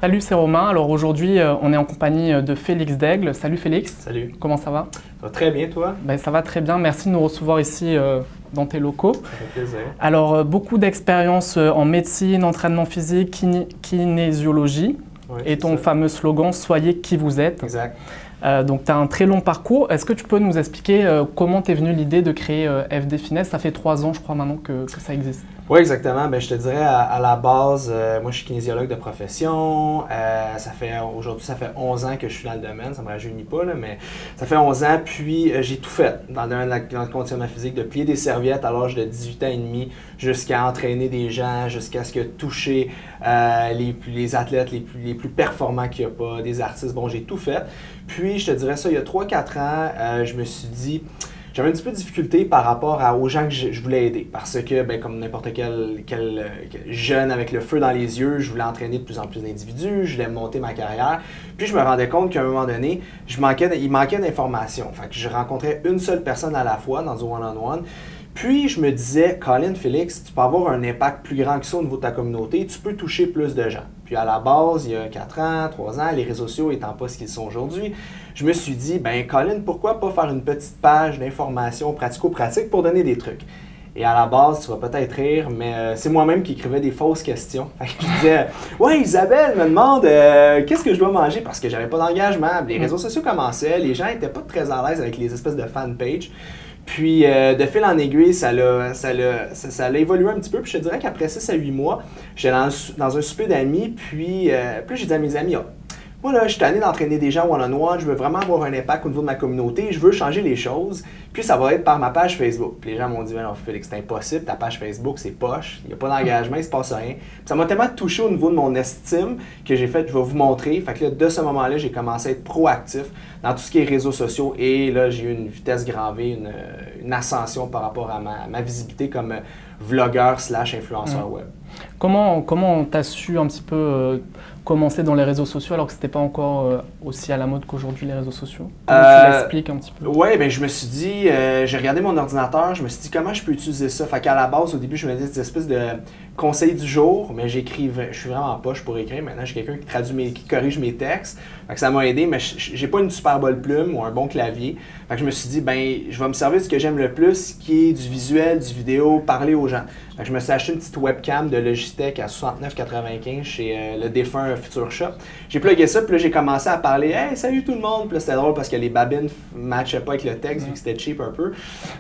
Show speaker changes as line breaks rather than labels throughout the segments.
Salut, c'est Romain. Alors aujourd'hui, on est en compagnie de Félix Daigle. Salut Félix.
Salut.
Comment ça va?
Ça va très bien, toi?
Ben, ça va très bien. Merci de nous recevoir ici dans tes locaux.
Ça fait plaisir.
Alors, beaucoup d'expérience en médecine, entraînement physique, kinésiologie.
Oui,
Et ton fameux slogan « Soyez qui vous êtes ».
Exact.
Donc, tu as un très long parcours. Est-ce que tu peux nous expliquer comment t'es venue l'idée de créer FD Fitness? Ça fait 3 ans, je crois, maintenant que ça existe.
Oui, exactement. Ben, je te dirais à la base, moi je suis kinésiologue de profession. Aujourd'hui, ça fait 11 ans que je suis dans le domaine. Ça ne me rajeunit pas, là, mais ça fait 11 ans. Puis j'ai tout fait dans le domaine de la conditionnement physique, de plier des serviettes à l'âge de 18 ans et demi jusqu'à entraîner des gens, jusqu'à ce que toucher les athlètes les plus performants qu'il n'y a pas, des artistes. Bon, j'ai tout fait. Puis je te dirais ça, il y a 3-4 ans, je me suis dit... J'avais un petit peu de difficulté par rapport aux gens que je voulais aider parce que, ben, comme n'importe quel jeune avec le feu dans les yeux, je voulais entraîner de plus en plus d'individus, je voulais monter ma carrière. Puis je me rendais compte qu'à un moment donné, il manquait d'informations. Fait que je rencontrais une seule personne à la fois dans un one-on-one. Puis je me disais, Colin, Félix, tu peux avoir un impact plus grand que ça au niveau de ta communauté, tu peux toucher plus de gens. Puis à la base, il y a 4 ans, 3 ans, les réseaux sociaux étant pas ce qu'ils sont aujourd'hui, je me suis dit, ben Colin, pourquoi pas faire une petite page d'information pratico-pratique pour donner des trucs? Et à la base, tu vas peut-être rire, mais c'est moi-même qui écrivais des fausses questions. Fait que je disais, ouais, Isabelle me demande qu'est-ce que je dois manger parce que j'avais pas d'engagement. Les réseaux sociaux commençaient, les gens étaient pas très à l'aise avec les espèces de fanpages. Puis, de fil en aiguille, ça a évolué un petit peu. Puis, je te dirais qu'après 6 à 8 mois, j'étais dans un souper d'amis. Puis j'ai dit à mes amis, moi, là, je suis tanné d'entraîner des gens one-on-one. Je veux vraiment avoir un impact au niveau de ma communauté. Je veux changer les choses. Puis, ça va être par ma page Facebook. Puis, les gens m'ont dit, non, Félix, c'est impossible. Ta page Facebook, c'est poche. Il n'y a pas d'engagement, il ne se passe rien. Puis, ça m'a tellement touché au niveau de mon estime que j'ai fait, je vais vous montrer. Fait que là, de ce moment-là, j'ai commencé à être proactif dans tout ce qui est réseaux sociaux. Et là, j'ai eu une vitesse grand V, une ascension par rapport à ma visibilité comme vlogueur / influenceur web.
Comment tu as su un petit peu commencer dans les réseaux sociaux alors que c'était pas encore aussi à la mode qu'aujourd'hui les réseaux sociaux? Comment tu l'expliques un petit peu?
Oui, ben je me suis dit, j'ai regardé mon ordinateur, je me suis dit comment je peux utiliser ça. Fait qu'à la base, au début, je me disais des espèces de conseils du jour, mais je suis vraiment poche pour écrire. Maintenant, j'ai quelqu'un qui corrige mes textes. Fait que ça m'a aidé, mais j'ai pas une super bonne plume ou un bon clavier. Fait que je me suis dit, ben je vais me servir de ce que j'aime le plus, qui est du visuel, du vidéo, parler aux gens. Fait que je me suis acheté une petite webcam de Logitech à 69,95 chez le défunt Future Shop. J'ai plugué ça, puis là j'ai commencé à parler « Hey, salut tout le monde! » Puis là c'était drôle parce que les babines ne matchaient pas avec le texte vu que c'était cheap un peu.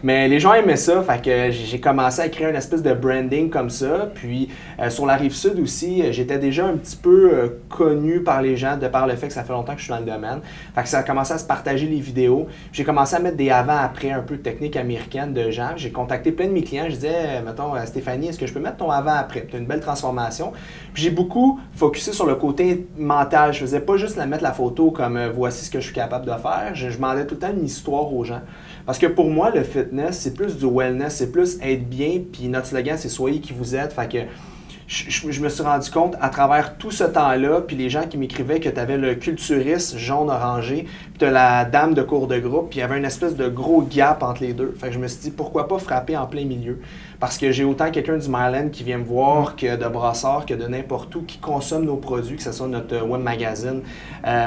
Mais les gens aimaient ça, fait que j'ai commencé à créer une espèce de branding comme ça. Puis sur la Rive-Sud aussi, j'étais déjà un petit peu connu par les gens de par le fait que ça fait longtemps que je suis dans le domaine. Fait que ça a commencé à se partager les vidéos. J'ai commencé à mettre des avant-après un peu de technique américaine de gens. J'ai contacté plein de mes clients. Je disais, mettons, Stéphanie, est-ce que je peux mettre ton avant-après? Tu as une belle transformation. Puis j'ai beaucoup focusé sur le côté mental. Je faisais pas juste mettre la photo comme voici ce que je suis capable de faire. Je demandais tout le temps une histoire aux gens. Parce que pour moi, le fitness, c'est plus du wellness, c'est plus être bien. Puis notre slogan, c'est soyez qui vous êtes. Fait que je me suis rendu compte à travers tout ce temps-là, puis les gens qui m'écrivaient que tu avais le culturiste jaune-orangé, puis tu as la dame de cours de groupe, puis il y avait une espèce de gros gap entre les deux. Fait que je me suis dit, pourquoi pas frapper en plein milieu? Parce que j'ai autant quelqu'un du Maryland qui vient me voir que de Brassard, que de n'importe où, qui consomme nos produits, que ce soit notre web magazine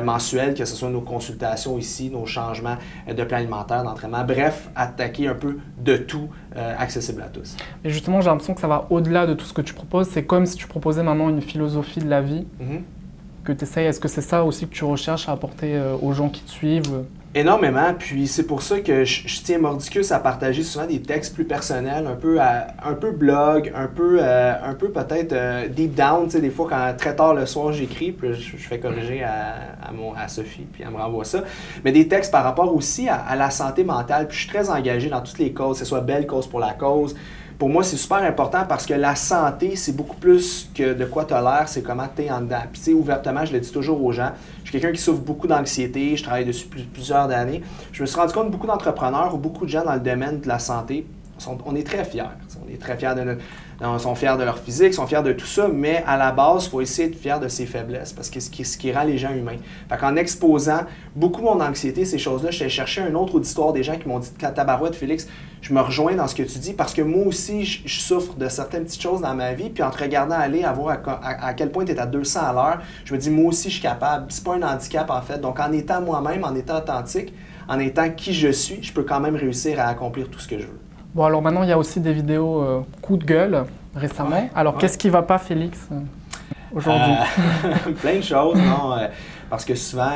mensuel, que ce soit nos consultations ici, nos changements de plan alimentaire, d'entraînement. Bref, attaquer un peu de tout, accessible à tous.
Et justement, j'ai l'impression que ça va au-delà de tout ce que tu proposes. C'est comme si tu proposais maintenant une philosophie de la vie que tu essayes. Est-ce que c'est ça aussi que tu recherches à apporter aux gens qui te suivent?
Énormément, puis c'est pour ça que je tiens Mordicus à partager souvent des textes plus personnels, un peu blog, un peu peut-être deep down, tu sais, des fois quand très tard le soir j'écris, puis je fais corriger à Sophie, puis elle me renvoie ça, mais des textes par rapport aussi à la santé mentale, puis je suis très engagé dans toutes les causes, que ce soit Belle Cause pour la cause. Pour moi, c'est super important parce que la santé, c'est beaucoup plus que de quoi tu as l'air, c'est comment tu es en dedans. Puis, tu sais, ouvertement, je le dis toujours aux gens, je suis quelqu'un qui souffre beaucoup d'anxiété, je travaille dessus plusieurs années. Je me suis rendu compte que beaucoup d'entrepreneurs ou beaucoup de gens dans le domaine de la santé on est très fiers. On est très fiers de notre... Ils sont fiers de leur physique, ils sont fiers de tout ça, mais à la base, il faut essayer d'être fier de ses faiblesses, parce que c'est ce qui rend les gens humains. Fait qu'en exposant beaucoup mon anxiété, ces choses-là, je t'ai cherché un autre auditoire des gens qui m'ont dit « Tabarouette, Félix, je me rejoins dans ce que tu dis, parce que moi aussi, je souffre de certaines petites choses dans ma vie, puis en te regardant aller, à voir à quel point tu es à 200 à l'heure, je me dis, moi aussi, je suis capable. C'est pas un handicap, en fait. Donc, en étant moi-même, en étant authentique, en étant qui je suis, je peux quand même réussir à accomplir tout ce que je veux. »
Bon, alors maintenant, il y a aussi des vidéos coup de gueule récemment.
Ouais,
alors, qu'est-ce qui ne va pas, Félix, aujourd'hui?
Plein de choses, non. Parce que souvent,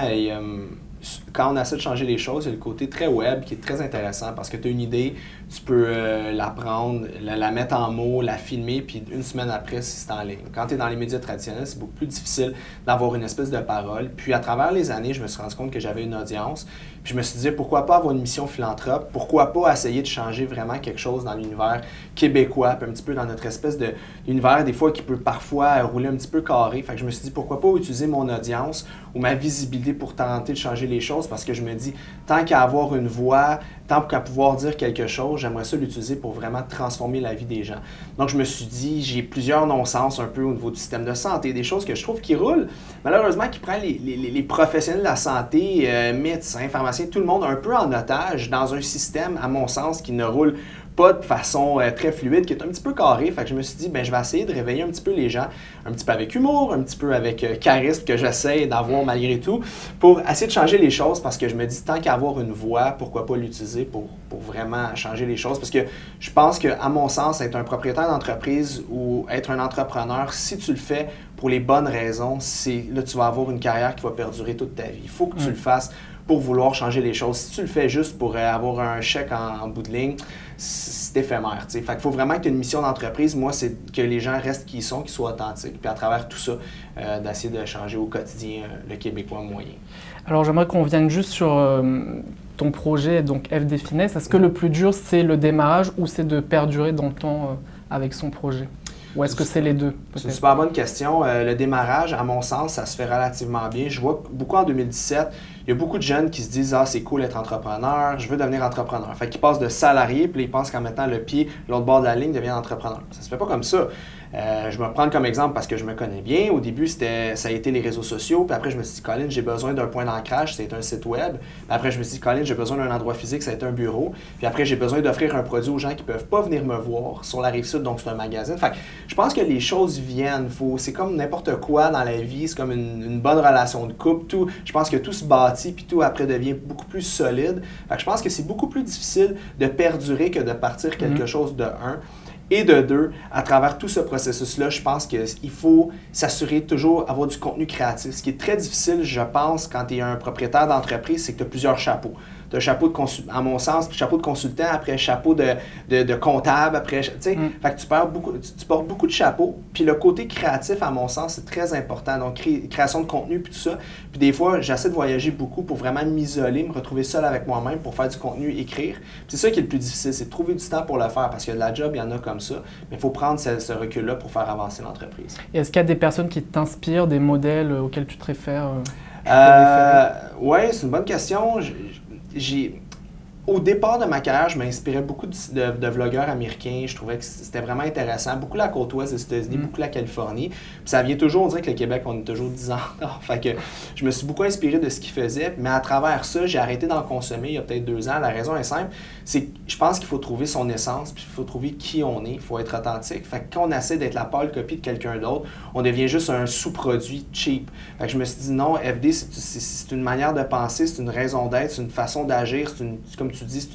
quand on essaie de changer les choses, il y a le côté très web qui est très intéressant parce que tu as une idée, tu peux la prendre, la mettre en mots, la filmer, puis une semaine après, c'est en ligne. Quand tu es dans les médias traditionnels, c'est beaucoup plus difficile d'avoir une espèce de parole. Puis à travers les années, je me suis rendu compte que j'avais une audience. Puis je me suis dit, pourquoi pas avoir une mission philanthrope? Pourquoi pas essayer de changer vraiment quelque chose dans l'univers québécois, puis un petit peu dans notre espèce d'univers, des fois, qui peut parfois rouler un petit peu carré. Fait que je me suis dit, pourquoi pas utiliser mon audience ou ma visibilité pour tenter de changer les choses? Parce que je me dis, tant qu'à avoir une voix, tant qu'à pouvoir dire quelque chose, j'aimerais ça l'utiliser pour vraiment transformer la vie des gens. Donc je me suis dit, j'ai plusieurs non-sens un peu au niveau du système de santé, des choses que je trouve qui roulent, malheureusement qui prennent les professionnels de la santé, médecins, pharmaciens, tout le monde un peu en otage dans un système, à mon sens, qui ne roule pas de façon très fluide, qui est un petit peu carré. Fait que je me suis dit, je vais essayer de réveiller un petit peu les gens, un petit peu avec humour, un petit peu avec charisme que j'essaie d'avoir malgré tout, pour essayer de changer les choses parce que je me dis, tant qu'à avoir une voix, pourquoi pas l'utiliser pour vraiment changer les choses? Parce que je pense qu'à mon sens, être un propriétaire d'entreprise ou être un entrepreneur, si tu le fais pour les bonnes raisons, là, tu vas avoir une carrière qui va perdurer toute ta vie. Il faut que tu le fasses pour vouloir changer les choses. Si tu le fais juste pour avoir un chèque en bout de ligne, c'est éphémère. T'sais. Fait qu'il faut vraiment que tu aies une mission d'entreprise. Moi, c'est que les gens restent qui ils sont, qu'ils soient authentiques. Puis à travers tout ça, d'essayer de changer au quotidien le Québécois moyen.
Alors j'aimerais qu'on vienne juste sur ton projet, donc FD Finesse. Est-ce que le plus dur, c'est le démarrage ou c'est de perdurer dans le temps avec son projet? Ou est-ce que c'est les deux?
C'est une super bonne question. Le démarrage, à mon sens, ça se fait relativement bien. Je vois beaucoup en 2017, il y a beaucoup de jeunes qui se disent « Ah, c'est cool d'être entrepreneur, je veux devenir entrepreneur ». Fait qu'ils passent de salarié, puis ils pensent qu'en mettant le pied l'autre bord de la ligne, ils deviennent entrepreneur. Ça se fait pas comme ça. Je vais me prendre comme exemple parce que je me connais bien. Au début, ça a été les réseaux sociaux. Puis après, je me suis dit, Colin, j'ai besoin d'un point d'ancrage, c'est un site web. Puis après, je me suis dit, Colin, j'ai besoin d'un endroit physique, ça a été un bureau. Puis après, j'ai besoin d'offrir un produit aux gens qui ne peuvent pas venir me voir sur la Rive-Sud, donc c'est un magazine. Fait que je pense que les choses viennent. C'est comme n'importe quoi dans la vie. C'est comme une bonne relation de couple. Je pense que tout se bâtit, puis tout après devient beaucoup plus solide. Fait que je pense que c'est beaucoup plus difficile de perdurer que de partir quelque chose de un. Et de deux, à travers tout ce processus-là, je pense qu'il faut s'assurer de toujours avoir du contenu créatif. Ce qui est très difficile, je pense, quand tu es un propriétaire d'entreprise, c'est que tu as plusieurs chapeaux. Tu as chapeau à mon sens, chapeau de consultant, après chapeau de comptable, après, tu sais, fait que tu portes beaucoup de chapeaux. Puis le côté créatif, à mon sens, c'est très important. Donc, création de contenu, puis tout ça. Puis des fois, j'essaie de voyager beaucoup pour vraiment m'isoler, me retrouver seul avec moi-même pour faire du contenu, écrire. Puis c'est ça qui est le plus difficile, c'est de trouver du temps pour le faire parce que de la job, il y en a comme ça. Mais il faut prendre ce recul-là pour faire avancer l'entreprise.
Et est-ce qu'il y a des personnes qui t'inspirent, des modèles auxquels tu te réfères?
Oui, c'est une bonne question. Au départ de ma carrière, je m'inspirais beaucoup de vlogueurs américains. Je trouvais que c'était vraiment intéressant. Beaucoup la côte ouest des États-Unis, beaucoup la Californie. Puis ça vient toujours, on dirait que le Québec, on est toujours 10 ans en retard. Fait que je me suis beaucoup inspiré de ce qu'ils faisaient. Mais à travers ça, j'ai arrêté d'en consommer il y a peut-être 2 ans. La raison est simple, c'est que je pense qu'il faut trouver son essence, puis il faut trouver qui on est. Il faut être authentique. Fait que quand on essaie d'être la pâle copie de quelqu'un d'autre, on devient juste un sous-produit cheap. Fait que je me suis dit non, FD, c'est une manière de penser, c'est une raison d'être, c'est une façon d'agir, comme tu dis,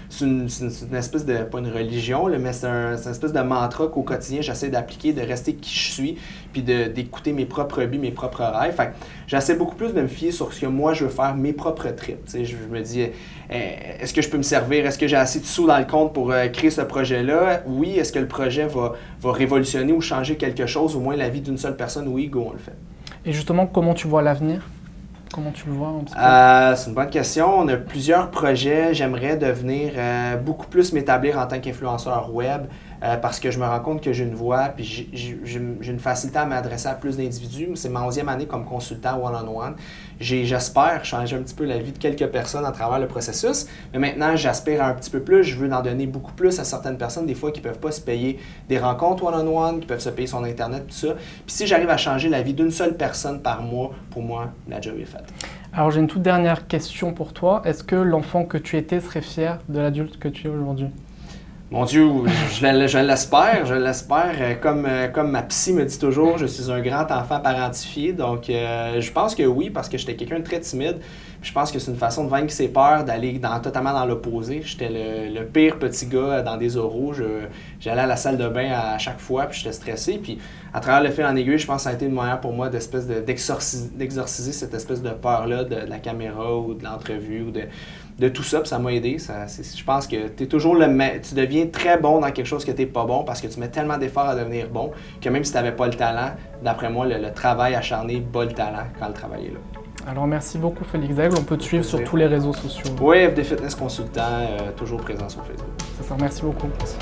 c'est une espèce de, pas une religion, là, mais c'est une espèce de mantra qu'au quotidien, j'essaie d'appliquer, de rester qui je suis, puis d'écouter mes propres buts, mes propres rêves. Fait que j'essaie beaucoup plus de me fier sur ce que moi je veux faire, mes propres trips. Tu sais, je me dis, est-ce que je peux me servir? Est-ce que j'ai assez de sous dans le compte pour créer ce projet-là? Oui. Est-ce que le projet va révolutionner ou changer quelque chose, au moins la vie d'une seule personne? Oui, go, on le fait.
Et justement, comment tu vois l'avenir? Comment tu le vois un petit peu?
C'est une bonne question. On a plusieurs projets. J'aimerais devenir beaucoup plus m'établir en tant qu'influenceur web. parce que je me rends compte que j'ai une voix, puis j'ai une facilité à m'adresser à plus d'individus. C'est ma 11e année comme consultant one-on-one. J'espère changer un petit peu la vie de quelques personnes à travers le processus, mais maintenant, j'aspire à un petit peu plus. Je veux en donner beaucoup plus à certaines personnes, des fois, qui ne peuvent pas se payer des rencontres one-on-one, qui peuvent se payer son Internet, tout ça. Puis si j'arrive à changer la vie d'une seule personne par mois, pour moi, la job est faite.
Alors j'ai une toute dernière question pour toi. Est-ce que l'enfant que tu étais serait fier de l'adulte que tu es aujourd'hui?
Mon Dieu, je l'espère. Comme ma psy me dit toujours, je suis un grand enfant parentifié. Donc, je pense que oui, parce que j'étais quelqu'un de très timide. Je pense que c'est une façon de vaincre ses peurs, d'aller totalement dans l'opposé. J'étais le pire petit gars dans des oraux. J'allais à la salle de bain à chaque fois, puis j'étais stressé. Puis, à travers le fil en aiguille, je pense que ça a été une manière pour moi d'exorciser cette espèce de peur-là de la caméra ou de l'entrevue ou de tout ça, puis ça m'a aidé. Je pense que tu deviens très bon dans quelque chose que tu n'es pas bon parce que tu mets tellement d'efforts à devenir bon que même si tu n'avais pas le talent, d'après moi, le travail acharné bat le talent quand le travail est là.
Alors merci beaucoup Félix Aigle, on peut te suivre sur tous les réseaux sociaux.
Oui, FD Fitness Consultant, toujours présent sur Facebook.
C'est ça, merci beaucoup.
Merci.